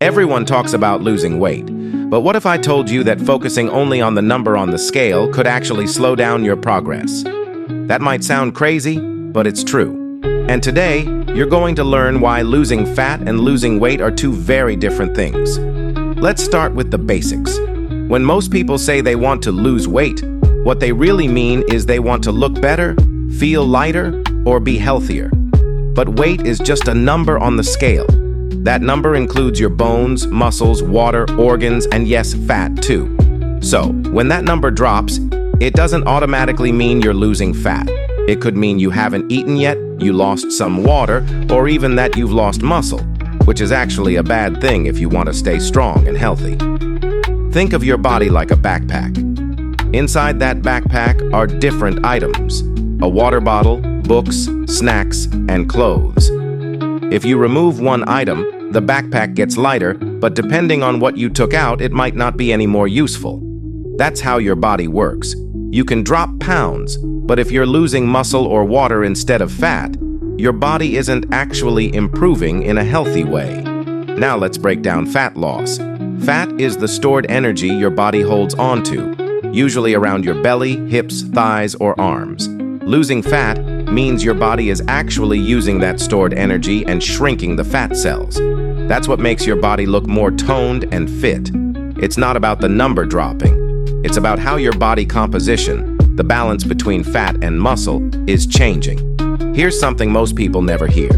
Everyone talks about losing weight, but what if I told you that focusing only on the number on the scale could actually slow down your progress? That might sound crazy, but it's true. And today, you're going to learn why losing fat and losing weight are two very different things. Let's start with the basics. When most people say they want to lose weight, what they really mean is they want to look better, feel lighter, or be healthier. But weight is just a number on the scale. That number includes your bones, muscles, water, organs, and yes, fat too. So, when that number drops, it doesn't automatically mean you're losing fat. It could mean you haven't eaten yet, you lost some water, or even that you've lost muscle, which is actually a bad thing if you want to stay strong and healthy. Think of your body like a backpack. Inside that backpack are different items: a water bottle, books, snacks, and clothes. If you remove one item, the backpack gets lighter, but depending on what you took out, it might not be any more useful. That's how your body works. You can drop pounds, but if you're losing muscle or water instead of fat, your body isn't actually improving in a healthy way. Now let's break down fat loss. Fat is the stored energy your body holds onto, usually around your belly, hips, thighs, or arms. Losing fat means your body is actually using that stored energy and shrinking the fat cells. That's what makes your body look more toned and fit. It's not about the number dropping. It's about how your body composition, the balance between fat and muscle, is changing. Here's something most people never hear.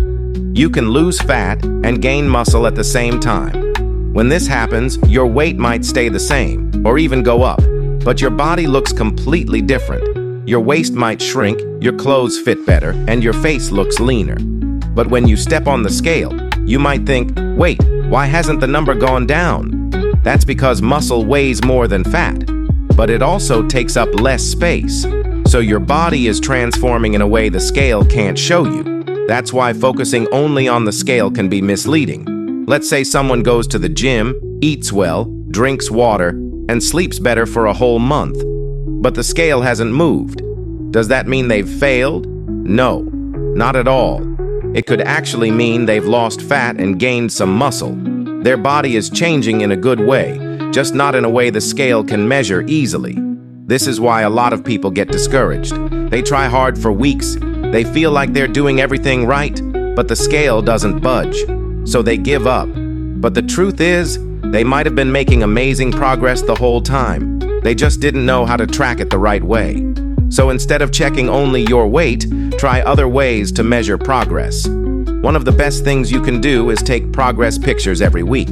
You can lose fat and gain muscle at the same time. When this happens, your weight might stay the same or even go up, but your body looks completely different. Your waist might shrink, your clothes fit better, and your face looks leaner. But when you step on the scale, you might think, wait, why hasn't the number gone down? That's because muscle weighs more than fat, but it also takes up less space. So your body is transforming in a way the scale can't show you. That's why focusing only on the scale can be misleading. Let's say someone goes to the gym, eats well, drinks water, and sleeps better for a whole month. But the scale hasn't moved. Does that mean they've failed? No, not at all. It could actually mean they've lost fat and gained some muscle. Their body is changing in a good way, just not in a way the scale can measure easily. This is why a lot of people get discouraged. They try hard for weeks. They feel like they're doing everything right, but the scale doesn't budge. So they give up. But the truth is, they might have been making amazing progress the whole time. They just didn't know how to track it the right way. So instead of checking only your weight, try other ways to measure progress. One of the best things you can do is take progress pictures every week.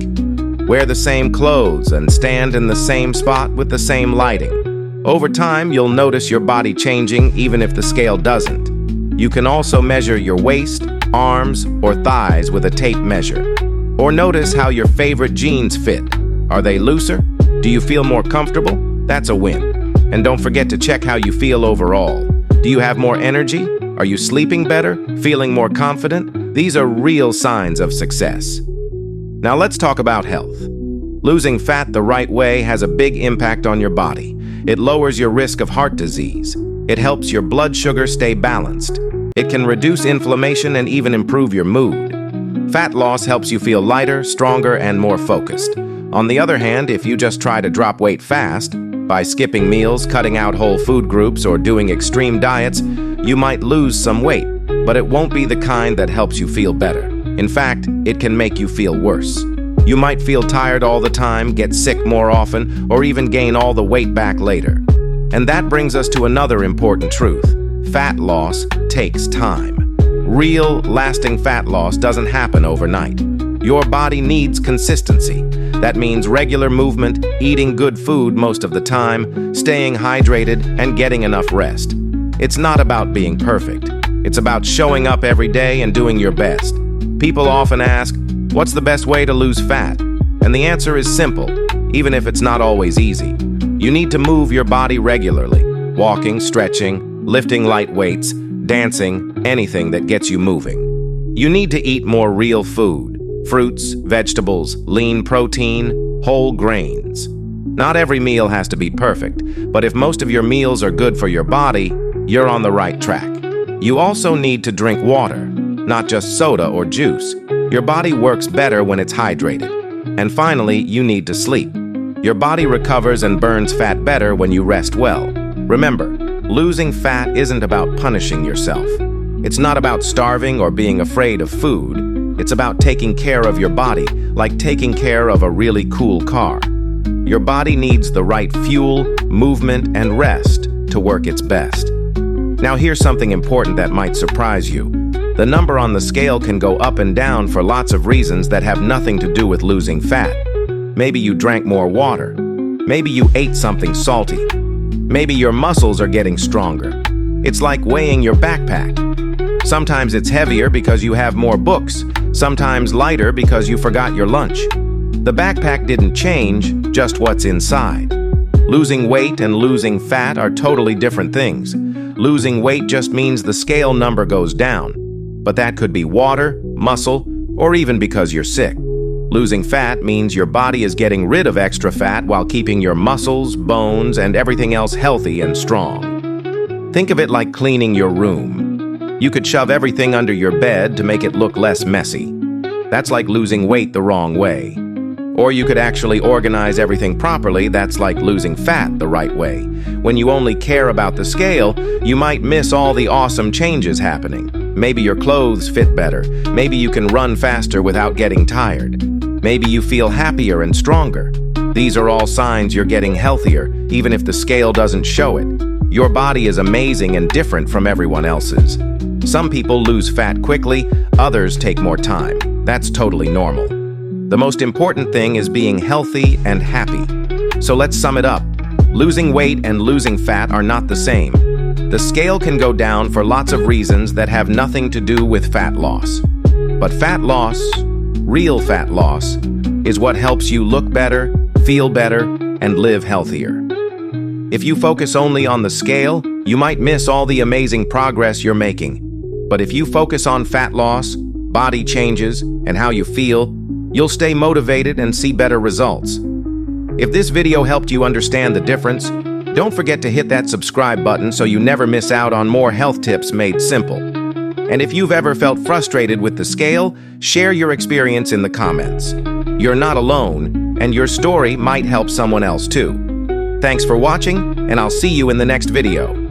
Wear the same clothes and stand in the same spot with the same lighting. Over time, you'll notice your body changing even if the scale doesn't. You can also measure your waist, arms, or thighs with a tape measure. Or notice how your favorite jeans fit. Are they looser? Do you feel more comfortable? That's a win. And don't forget to check how you feel overall. Do you have more energy? Are you sleeping better? Feeling more confident? These are real signs of success. Now let's talk about health. Losing fat the right way has a big impact on your body. It lowers your risk of heart disease. It helps your blood sugar stay balanced. It can reduce inflammation and even improve your mood. Fat loss helps you feel lighter, stronger, and more focused. On the other hand, if you just try to drop weight fast, by skipping meals, cutting out whole food groups, or doing extreme diets, you might lose some weight, but it won't be the kind that helps you feel better. In fact, it can make you feel worse. You might feel tired all the time, get sick more often, or even gain all the weight back later. And that brings us to another important truth. Fat loss takes time. Real, lasting fat loss doesn't happen overnight. Your body needs consistency. That means regular movement, eating good food most of the time, staying hydrated, and getting enough rest. It's not about being perfect. It's about showing up every day and doing your best. People often ask, what's the best way to lose fat? And the answer is simple, even if it's not always easy. You need to move your body regularly. Walking, stretching, lifting light weights, dancing, anything that gets you moving. You need to eat more real food. Fruits, vegetables, lean protein, whole grains. Not every meal has to be perfect, but if most of your meals are good for your body, you're on the right track. You also need to drink water, not just soda or juice. Your body works better when it's hydrated. And finally, you need to sleep. Your body recovers and burns fat better when you rest well. Remember, losing fat isn't about punishing yourself. It's not about starving or being afraid of food. It's about taking care of your body, like taking care of a really cool car. Your body needs the right fuel, movement, and rest to work its best. Now here's something important that might surprise you. The number on the scale can go up and down for lots of reasons that have nothing to do with losing fat. Maybe you drank more water. Maybe you ate something salty. Maybe your muscles are getting stronger. It's like weighing your backpack. Sometimes it's heavier because you have more books. Sometimes lighter because you forgot your lunch. The backpack didn't change, just what's inside. Losing weight and losing fat are totally different things. Losing weight just means the scale number goes down. But that could be water, muscle, or even because you're sick. Losing fat means your body is getting rid of extra fat while keeping your muscles, bones, and everything else healthy and strong. Think of it like cleaning your room. You could shove everything under your bed to make it look less messy. That's like losing weight the wrong way. Or you could actually organize everything properly. That's like losing fat the right way. When you only care about the scale, you might miss all the awesome changes happening. Maybe your clothes fit better. Maybe you can run faster without getting tired. Maybe you feel happier and stronger. These are all signs you're getting healthier, even if the scale doesn't show it. Your body is amazing and different from everyone else's. Some people lose fat quickly, others take more time. That's totally normal. The most important thing is being healthy and happy. So let's sum it up. Losing weight and losing fat are not the same. The scale can go down for lots of reasons that have nothing to do with fat loss. But fat loss, real fat loss, is what helps you look better, feel better, and live healthier. If you focus only on the scale, you might miss all the amazing progress you're making. But if you focus on fat loss, body changes, and how you feel, you'll stay motivated and see better results. If this video helped you understand the difference, don't forget to hit that subscribe button so you never miss out on more health tips made simple. And if you've ever felt frustrated with the scale, share your experience in the comments. You're not alone, and your story might help someone else too. Thanks for watching, and I'll see you in the next video.